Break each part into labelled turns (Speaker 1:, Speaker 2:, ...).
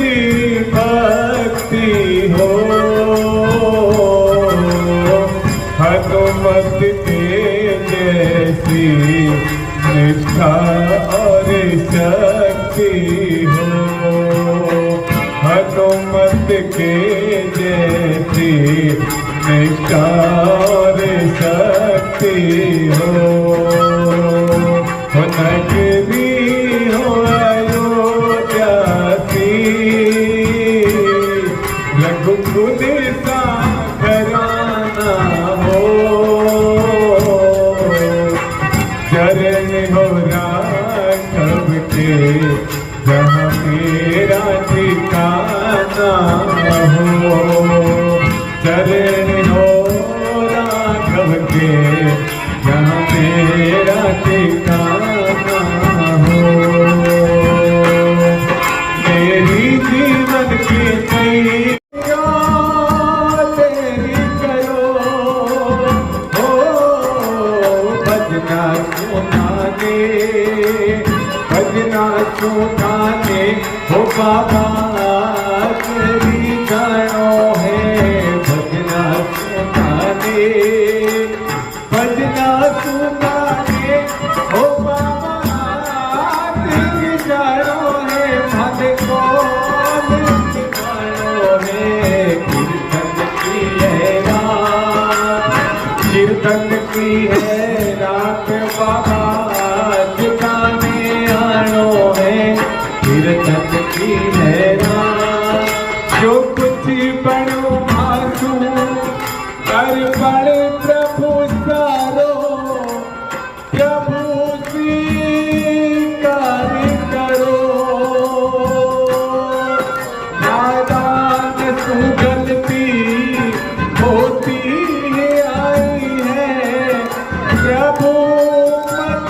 Speaker 1: सी भक्ति हो, हनुमत के जैसी निष्ठा और शक्ति हो, हनुमत के जैसी निष्ठा और शक्ति हो। नगरी हो अयोध्या सी, रघुकुल सा घराना हो, चरण हो राघव के जहाँ मेरा ठिकाना हो, चरण हो राघव के जहाँ मेरा ठिकाना हो। मेरी जीवन की नैया तेरी करो हो, भजना सुनाने, भजना सुनाने हो बाबा तेरी गणो है, भजना सुनाने, भजना सुनाने हो बाबा तेरी गणो है, भज कौन गणो है। कीर्तन की है रात, कीर्तन की है रात बाबा ठिकाने आनो है, कीर्तन की है रात। जो कुछ बड़ो आंसू कर बड़े प्रभु सारो, प्रभु स्वीकार करो, नादान सुगलती होती आई है, प्रभु मत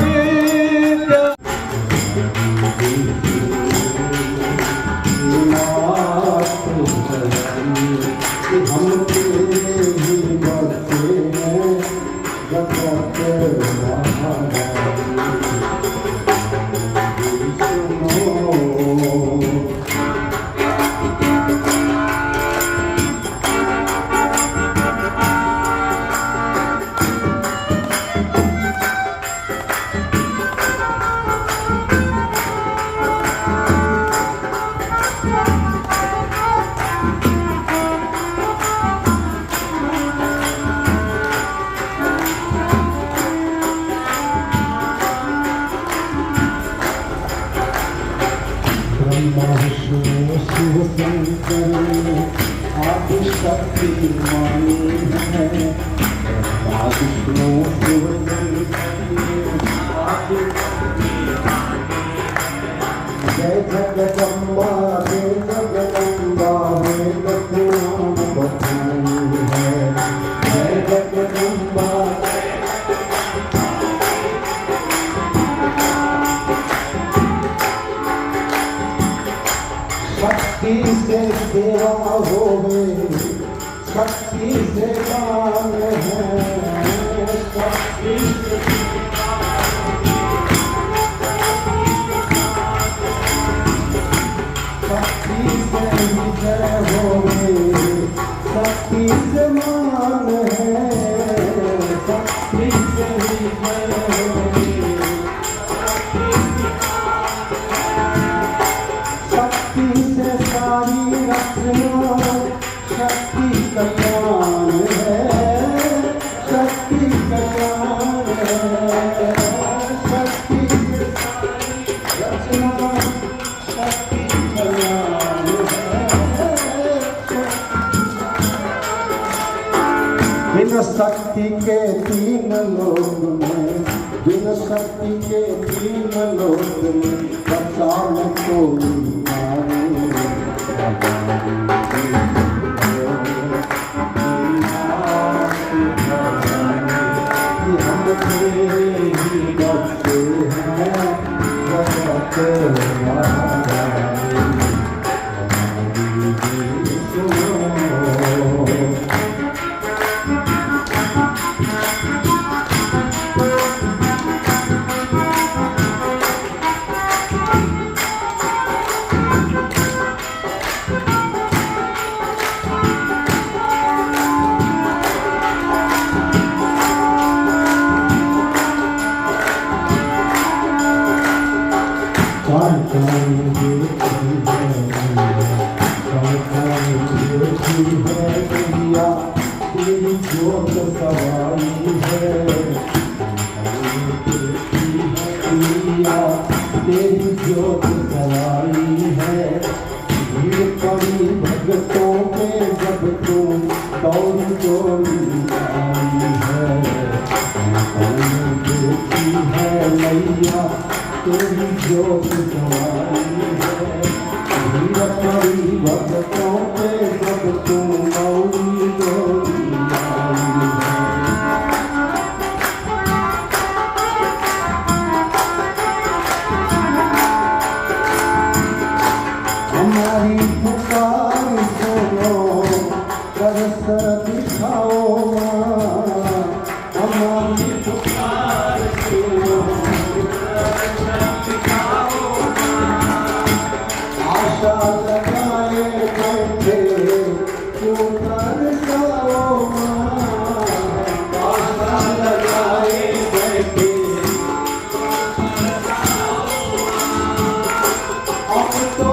Speaker 1: जय जगदम्बा जय जगदम्बा में नाम बधाई है, जय जगदम्बा शक्ति से सेवा होवे, शक्ति से काम है, शक्ति से विजय होवे, शक्ति से मान है, शक्ति से विजय होवे, शक्ति से सारी रचना, शक्ति कल्याण है, शक्ति कल्याण है, शक्ति से सारी रचना, शक्ति कल्याण है। बिन शक्ति के तीन लोक में, बिन शक्ति के तीन लोक में बचाव कोई भीड़ पड़ी भगतों पे जब तुम दौड़ी दौड़ी आई है, देखी है मैया तेरी जोत जवानी है। भीड़ पड़ी भगतों पे जब तुम दौड़ी दौड़ी आई है। हमारी पुकार सुनो, तरस दिखाओ माँ, हमारी पुकार सुनो, तरस दिखाओ माँ। आशा लगाए बैठे क्यों तरसाओ माँ, आशा लगाए बैठे अब तो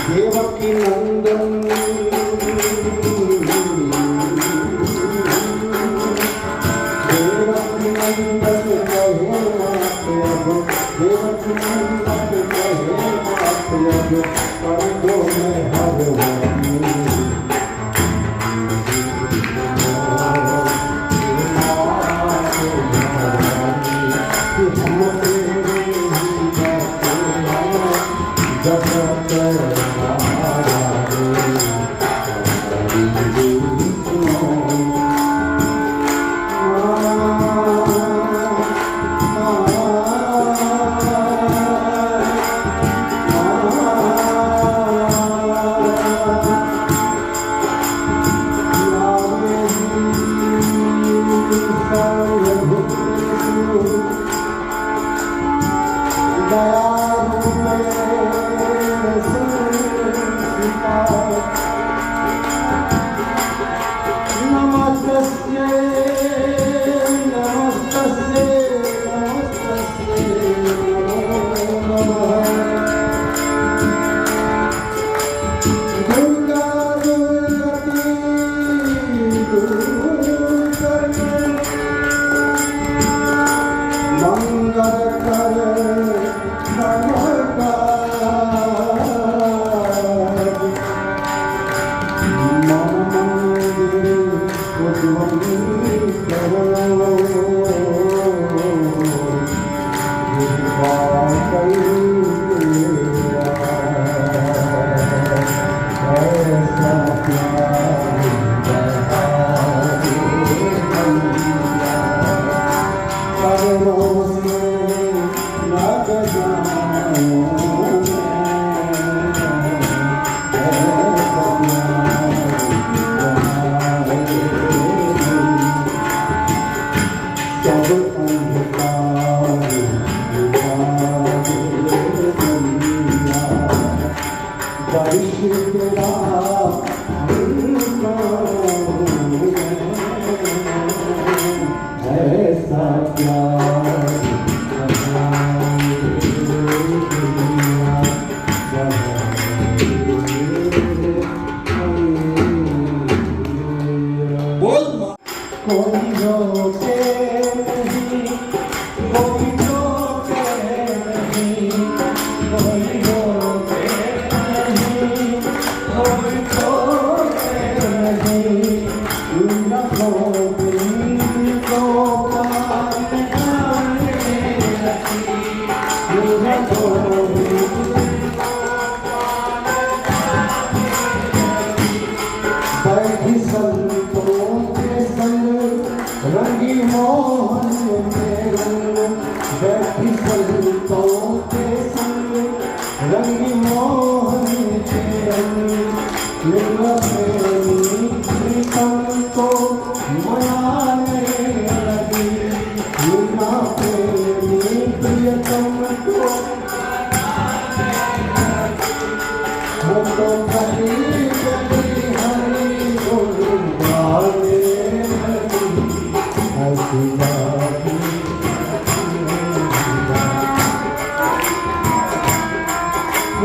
Speaker 1: देवकी नंदन देवकी नंदन कहे मात अब, देवकी नंदन कहे मात अब, कर दो मैं हर वाणी। हम तेरे ही गाते हैं जब तक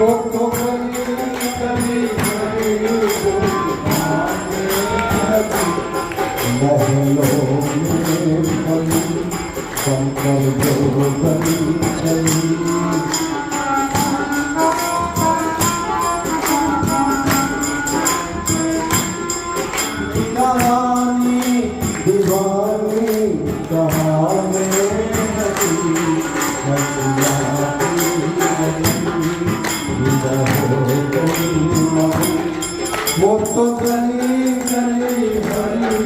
Speaker 1: वो तो गली गली महलों में गली शंकर जो गली गली कहानी दीवानी कहानी वो तो गली गली हरी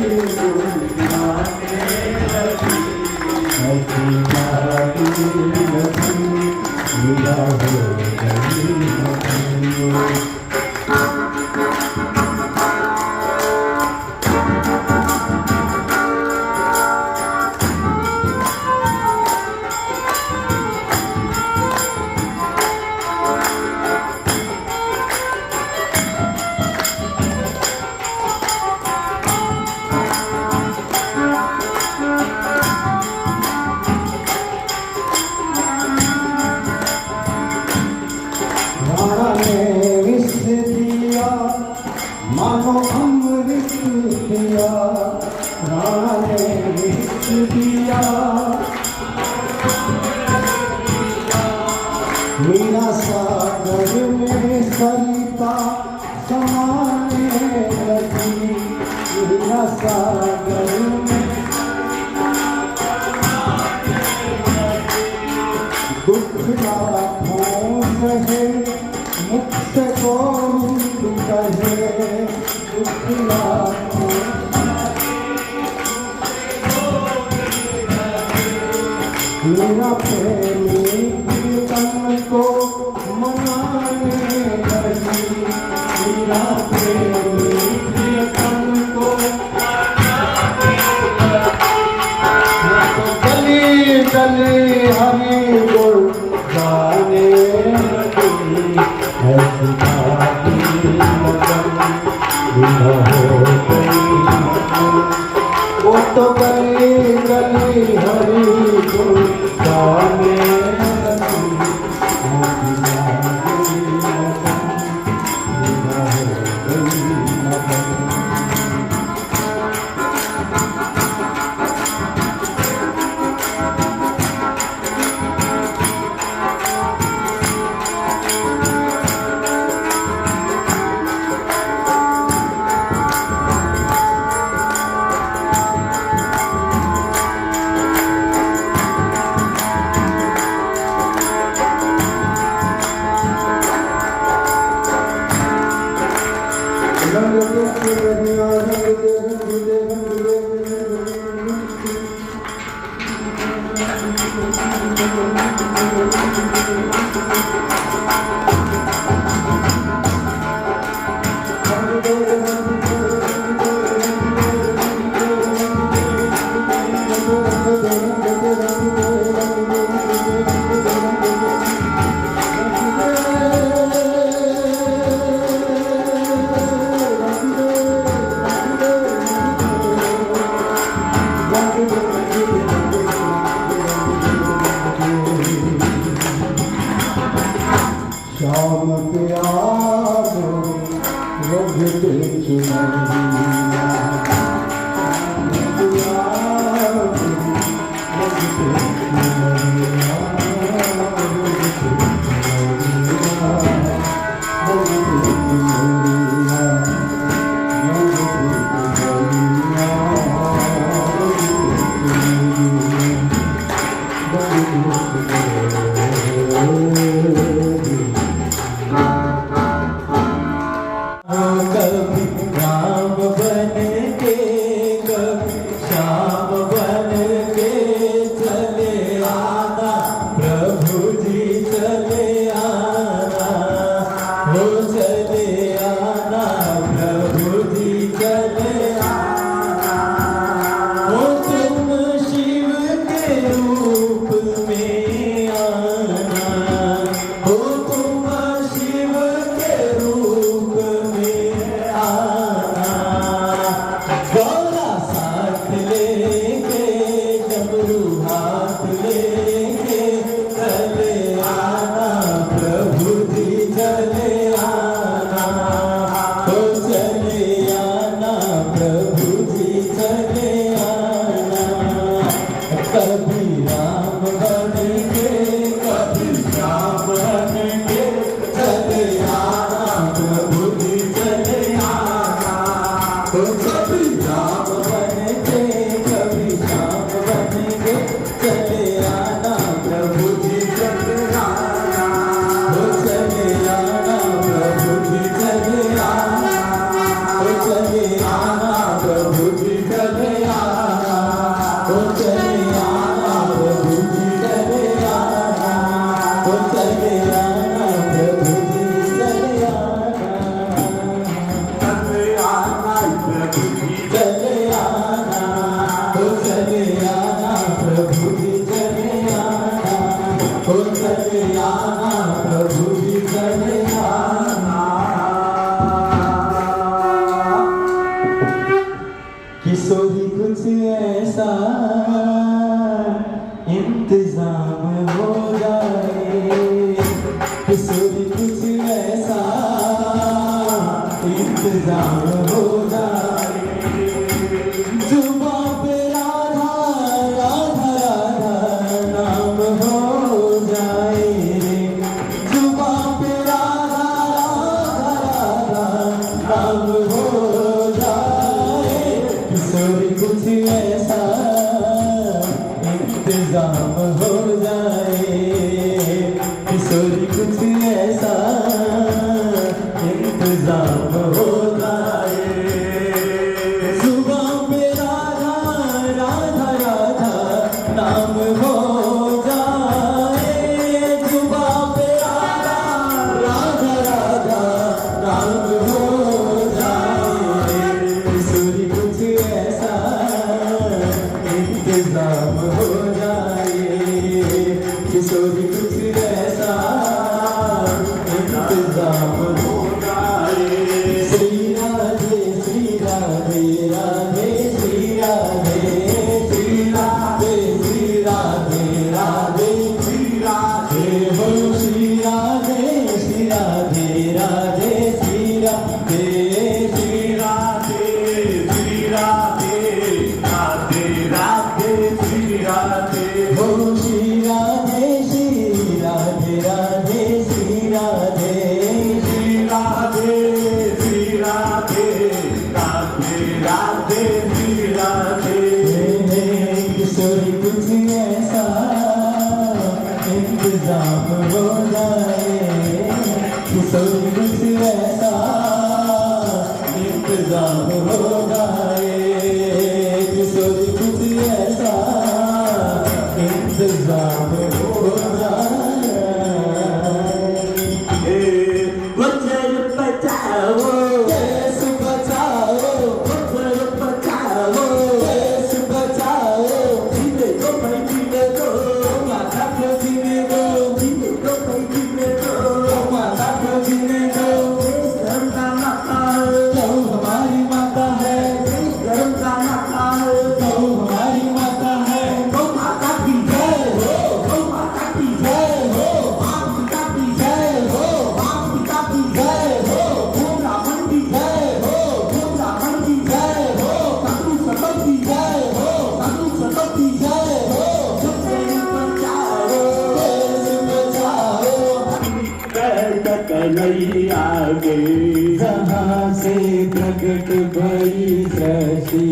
Speaker 1: मानो अमृत दिया राणा ने विष दिया मीरा सागर में सरिता समाने लगी मीरा सागर में दुख लाखों सहे मुक्त गोविंद कहे दुख लाखों मेरा प्रेमी कीर्तन को मनाने लगी मेरा प्रेमी कीर्तन को गली गली हरि बोल गाने लगी ऐसी बाती वो तो गली गली हरि बोल गाने श्याम प्यारो रघुते चुनरिया हाथ लेके चले आना प्रभु जी। आना, प्रभु जी चले आना। किशोरी कुछ ऐसा इंतजाम हो जाए, किशोरी कुछ ऐसा इंतजाम हो जाए। जुबां पे राधा राधा राधा नाम हो जाए रे, जुबां पे राधा राधा राधा नाम हो जाए। किशोरी कुछ ऐसा इंतजाम हो जाए, किशोरी कुछ ऐसा इंतजाम हो जाए। सुबह पे राधा राधा राधा नाम हो जाए, सुबह पे राधा राधा राधा नाम हो जाए। किशोरी कुछ ऐसा इंतजाम हो जाए, किशोरी कुछ ऐसा इंतजाम हो जाए। श्री राधे श्री राधे राधे श्री राधे, श्री राधे श्री राधे राधे श्री राधे हो, श्री राधे श्री राधे राधे श्री राधे, श्री राधे श्री राधे राधे राधे श्री राधे हो, श्री राधे श्री राधे राधे श्री राधे, श्री राधे श्री राधे राधे राधे श्री राधे। किशोरी कुछ ऐसा इंतजाम हो जाए, किशोरी कुछ ऐसा इंतजाम हो जाए, किशोरी कुछ ऐसा इंतजाम हो जाए। वचन बचाओ देश बचाओ, वचन बचाओ देश बचाओ, जीने को भाई जीने को, माता को जीने को, जीने को भाई जीने को, माता को जीने को। देश धर्म का माता है तो हमारी माता है, देश धर्म का माता है तो हमारी माता है। तो माता की जय हो, तो माता की जय हो, बाप पिता की जय हो, बाप पिता की जय हो, ब्राह्मण की जय हो, ब्राह्मण की जय हो, साधु संत की जय हो, साधु संत की जय हो। देश बचाओ देश बचाओ, कन्हैया गे जहाँ से प्रकट भई सृष्टि,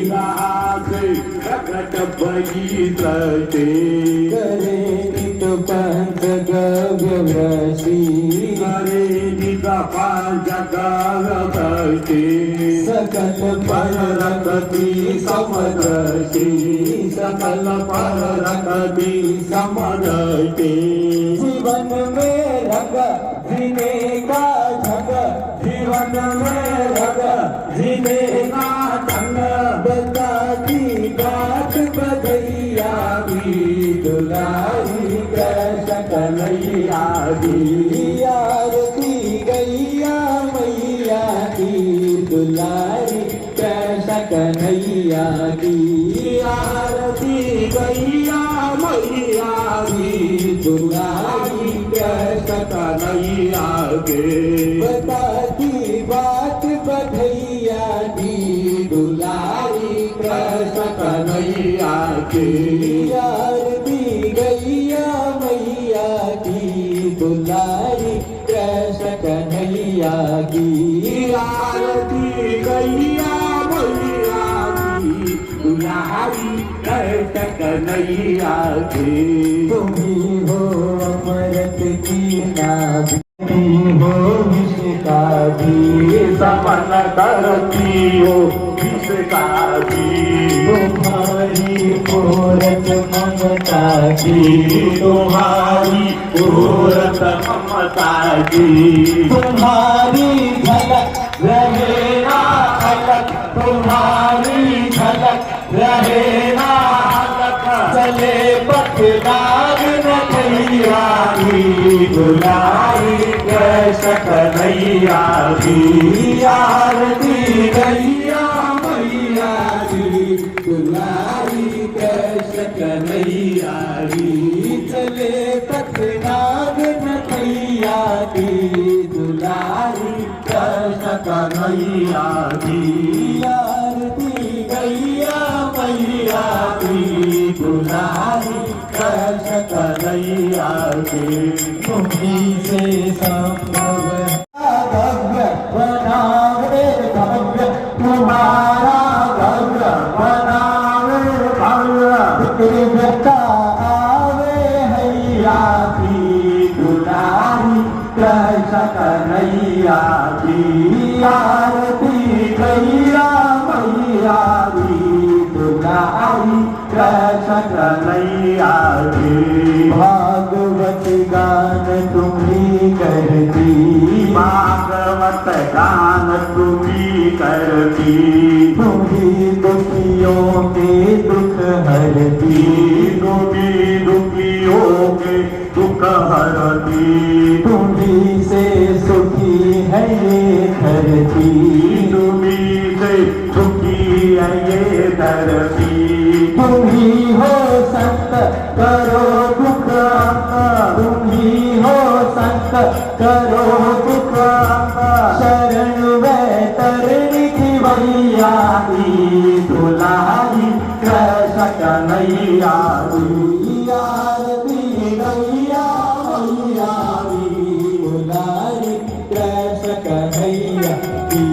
Speaker 1: जहाँ से प्रकट भई सृष्टि, करे नित पंच गव्य वृष्टि, करे नित पंच गव्य वृष्टि, सकल पर रखती समदृष्टि, सकल पर रखती समदृष्टि। जीवन में रंग जीने का ढंग, जीवन में रंग जीने का ढंग, बताती बात बधैया की दुलारी कृष्ण कन्हैया की। आरती गैया मैया की दुलारी कृष्ण कन्हैया की, आरती गैया मैया की दुलारी कृष्ण कन्हैया के। बताती बात बधैया की दुलारी कृष्ण कन्हैया के। आरती गैया मैया की दुलारी कृष्ण कन्हैया की, आरती गैया मैया की दुलारी कृष्ण कन्हैया के। तुम ही हो अमृत की नाभि, हो विष का भी समन करती हो, विष का भी तुम्हारी पूरत ममता की, तुम्हारी पूरत ममता की। तुम्हारी झलक रहे ना अलग, तुम्हारी झलक रहे ना अलग, चले पथदार न भैया की दुलारी कृष्ण कन्हैया की आरती गैया मैया की दुलारी कृष्ण कन्हैया की चले पथनाग नैया की दुलारी कृष्ण कन्हैया की आरती गैया मैया की दुलारी कृष्ण कन्हैया की तुम्हीं से संभव भव्य बनावे भव्य तुम्हारा भव्य बनावे भव्य दिव्यता आवे हैया की दुलारी कृष्ण कन्हैया की आरती गैया मैया की दुलारी कृष्ण कन्हैया की भागवत गान तुम्हीं करती भागवत गान तुम्हीं करती तुम्हीं दुखियों के दुख हरती तुम्हीं दुखियों के दुख हरती तुम्हीं से सुखी है ये धरती तुम्हीं से सुखी है ये धरती तुम्हीं हो संत करो दुख तुम्हीं हो संत करो दुख शरण में तरणी की मैया की दुलारी कृष्ण कन्हैया की आरती गैया मैया की दुलारी कृष्ण कन्हैया की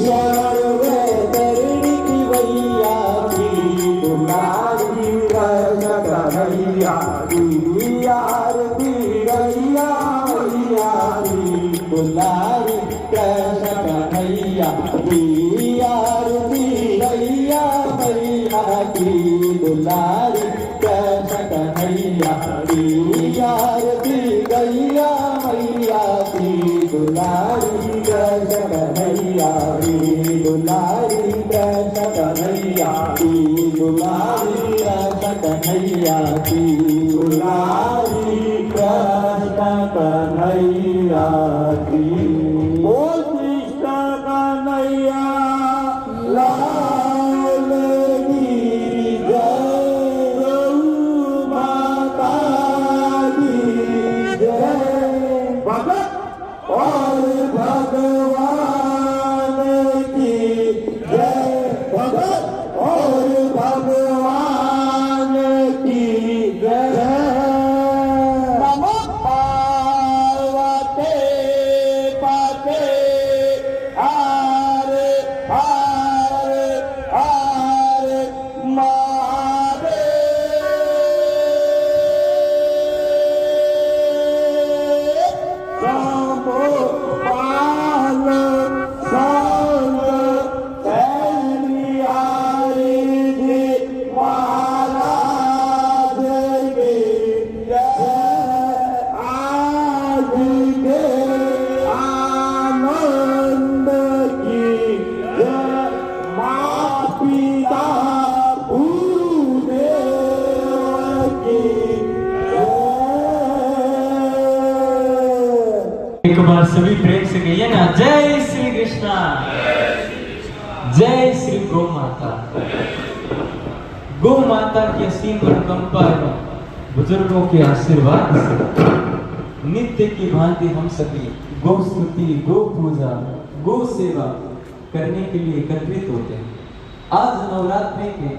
Speaker 1: शरण में तरणी की मैया की दुलारी कृष्ण कन्हैया की आरती गैया मैया की दुलारी कृष्ण कन्हैया की आरती गैया मैया की दुलारी कृष्ण कन्हैया की आरती गैया मैया की दुलारी कृष्ण कन्हैया की दुलारी कृष्ण कन्हैया की दुलारी कृष्ण कन्हैया की दुलारी कृष्ण कन्हैया की बोल कृष्ण कन्हैया लाल की जय गौ माता की जय भगत और भगवान की जय भगत और भगवान की जय नमो पार्वती पते हरे हरे हरे महादेव शंभो पाल संत हरि जी महाराज की जय आज के आनंद की जय माँ पिता गुरुदेव की जय।
Speaker 2: एक बार सभी प्रेम से कहिए ना, जय श्री कृष्णा, जय श्री गौ माता। गौ माता की असीम अनुकंपा एवं बुजुर्गों के आशीर्वाद से नित्य की भांति हम सभी गौ स्तुति, गौ पूजा, गौ सेवा करने के लिए एकत्रित होते हैं। आज नवरात्रि के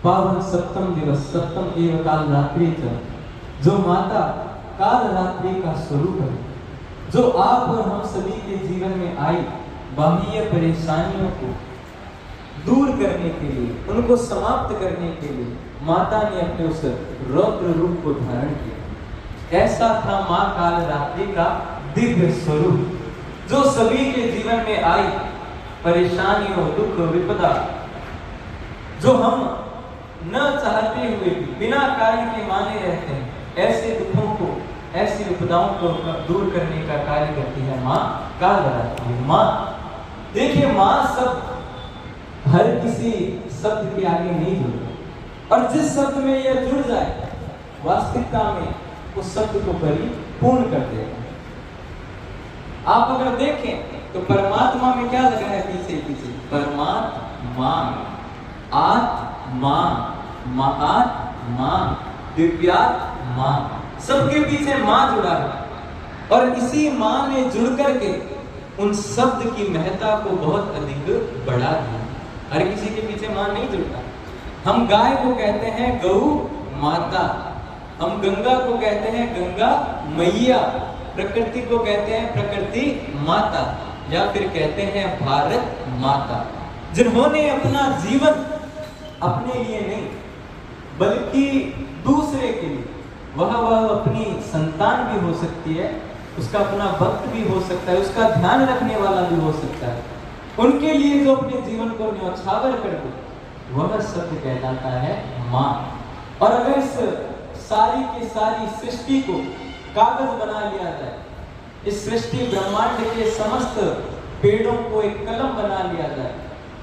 Speaker 2: पावन सप्तम दिवस, सप्तम एवं काल रात्रि, जो माता काल रात्रि का स्वरूप है, जो आप और हम सभी के जीवन में आई बाह्य परेशानियों को दूर करने के लिए, उनको समाप्त करने के लिए माता ने अपने उस रौद्र रूप को धारण किया। ऐसा था माँ काल रात्रि का दिव्य स्वरूप, जो सभी के जीवन में आई परेशानियों, दुख, विपदा, जो हम न चाहते हुए भी बिना कार्य के माने रहते हैं, ऐसे दुखों को, ऐसी विपदाओं को दूर करने का कार्य करती है माँ काल रात्रि। माँ देखिए, माँ सब हर किसी शब्द के आगे नहीं जुड़ता, और जिस शब्द में यह जुड़ जाए वास्तविकता में उस शब्द को परी पूर्ण कर देगा। आप अगर देखें तो परमात्मा में क्या लगा है पीछे पीछे, परमात्मा, आत्मा, महात्मा, दिव्यात्मा, सबके पीछे मां जुड़ा है। और इसी मां ने जुड़ करके उन शब्द की महत्ता को बहुत अधिक बढ़ा दिया। हर किसी के पीछे मां नहीं जुड़ता। हम गाय को कहते हैं गौ माता, हम गंगा को कहते हैं गंगा मैया, प्रकृति को कहते हैं प्रकृति माता, या फिर कहते हैं भारत माता, जिन्होंने अपना जीवन अपने लिए नहीं बल्कि दूसरे के लिए, वह अपनी संतान भी हो सकती है, उसका अपना भक्त भी हो सकता है, उसका ध्यान रखने वाला भी हो सकता है, उनके लिए जो अपने जीवन को न्यौछावर कर दे, वह शब्द कहलाता है मां। और अगर इस सारी की सारी सृष्टि को कागज बना लिया जाए, इस सृष्टि ब्रह्मांड के समस्त पेड़ों को एक कलम बना लिया जाए,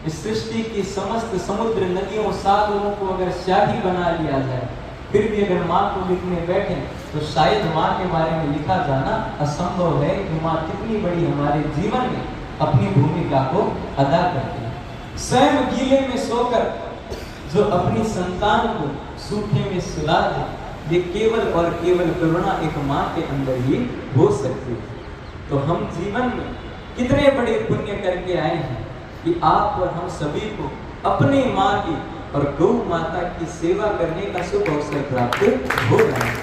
Speaker 2: इस सृष्टि की समस्त समुद्र नदियों सागरों को अगर स्याही बना लिया जाए, फिर भी अगर माँ को लिखने बैठे तो शायद माँ के बारे में लिखा जाना असंभव है कि माँ कितनी बड़ी हमारे जीवन में अपनी भूमिका को अदा करती है। स्वयं गीले में सोकर जो अपनी संतान को सूखे में सुला दे, ये केवल और केवल करुणा एक माँ के अंदर ही हो सकती है। तो हम जीवन में कितने बड़े पुण्य करके आए हैं कि आप और हम सभी को अपनी माँ की और गौ माता की सेवा करने का शुभ अवसर प्राप्त हो रहा है।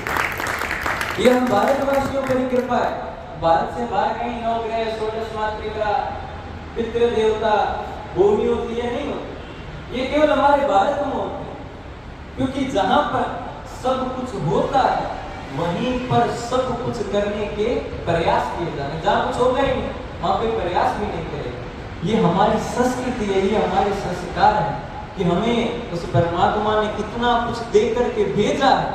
Speaker 2: यह हम भारतवासियों पर ही कृपा है। भारत से बाहर कहीं नवग्रह, षोडश मातृका, पितृ देवता, भूमि होती है, नहीं होती। ये केवल हमारे भारत में होते हैं, क्योंकि जहां पर सब कुछ होता है वहीं पर सब कुछ करने के प्रयास किए जाते हैं। जहां कुछ होगा ही नहीं वहां पे प्रयास भी नहीं करेगा। ये हमारी संस्कृति है, ये हमारे संस्कार है कि हमें उस परमात्मा ने इतना कुछ दे करके भेजा है,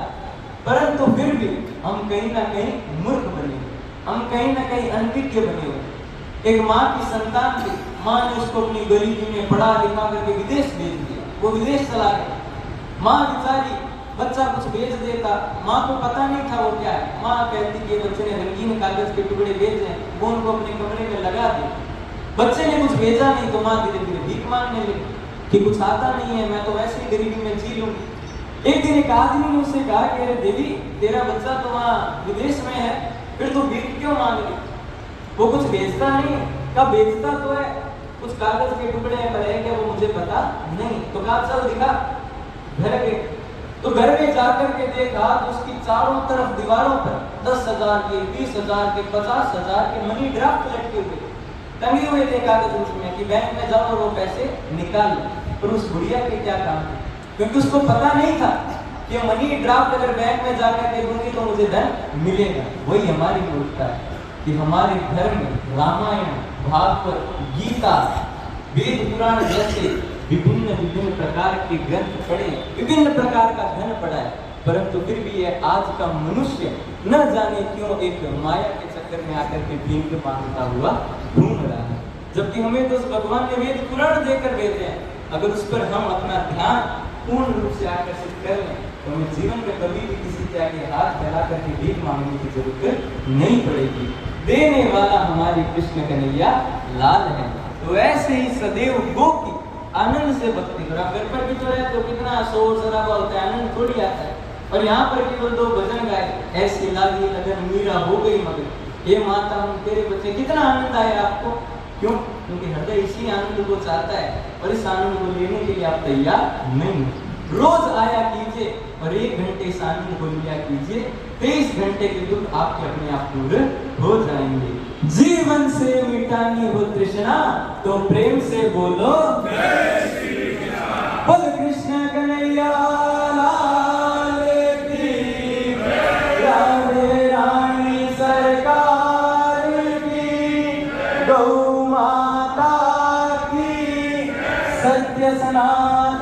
Speaker 2: परंतु फिर भी हम कहीं ना कहीं मूर्ख बने हुए, हम कहीं ना कहीं अनभिज्ञ बने हुए। एक माँ की संतान थी, माँ ने उसको अपनी गरीबी में पढ़ा लिखा करके विदेश भेज दिया, वो विदेश चला गया। माँ बेचारी बच्चा कुछ भेज देता, माँ को पता नहीं था वो क्या है। माँ कहती कि बच्चे ने रंगीन कागज के टुकड़े भेजे, वो उनको अपने कमरे में लगा दे। बच्चे ने कुछ भेजा नहीं तो माँ धीरे धीरे भीख मांगने लगी कि कुछ आता नहीं है, मैं तो वैसे ही गरीबी में जी लूंगी। एक दिन एक आदमी ने उससे कहा कि अरे देवी, तेरा बच्चा तो वहाँ विदेश में है, फिर तू भीख क्यों मांग रही? वो कुछ भेजता नहीं है। कब भेजता तो है, कुछ कागज के टुकड़े पर है क्या वो मुझे पता नहीं। तो कहा चल दिखा। घर गए तो घर में जाकर के देखा तो उसकी चारों तरफ दीवारों पर 10,000 के, 20,000 के, 50,000 के मनी ड्राफ्ट लटके हुए टंगे हुए थे कागज उसमें कि बैंक में जाओ और वो पैसे निकाल लो। पर उस बुढ़िया के क्या काम थे, क्योंकि उसको पता नहीं था कि मनी ड्राफ्ट अगर बैंक में जाकर के दूंगी तो मुझे धन मिलेगा। वही हमारी मूर्खता है कि हमारे घर में रामायण, भागवत, गीता, वेद पुराण जैसे विभिन्न विभिन्न प्रकार के ग्रंथ पढ़े, विभिन्न प्रकार का धन पढ़ा है, परंतु फिर भी ये आज का मनुष्य न जाने क्यों एक माया के चक्कर में आकर के भीख मांगता हुआ घूम रहा है। जबकि हमें तो उस भगवान ने वेद पुराण देकर भेजे हैं। अगर उस पर हम अपना ध्यान पूर्ण रूप से आकर्षित कर लें तो हमें जीवन में कभी भी किसी के आगे हाथ फैला करके भीख मांगने की जरूरत नहीं पड़ेगी। देने वाला हमारे कृष्ण कन्हैया लाल है। तो ऐसे ही सदैव गो की आनंद से भक्ति करो। घर पर भी तो रहे तो कितना शोर शराबा होता है, आनंद थोड़ी आता है। और यहाँ पर केवल 2 भजन गाए, ऐसी लागी लगन मीरा हो गई मगन, हे माता हम तेरे बच्चे। कितना आनंद आया आपको? क्यों? क्योंकि हृदय इसी आनंद को चाहता है और इस आनंद को लेने के लिए आप तैयार नहीं। रोज आया कीजिए और 1 घंटे इस आनंद को लिया कीजिए, 23 घंटे के दुख आपके अपने आप पूरे हो जाएंगे। जीवन से मिटानी हो तृष्णा तो प्रेम से बोलो बोल कृष्ण कन्हैया लाल की, राधे रानी सरकार की, गौ माता की, सत्य सनातन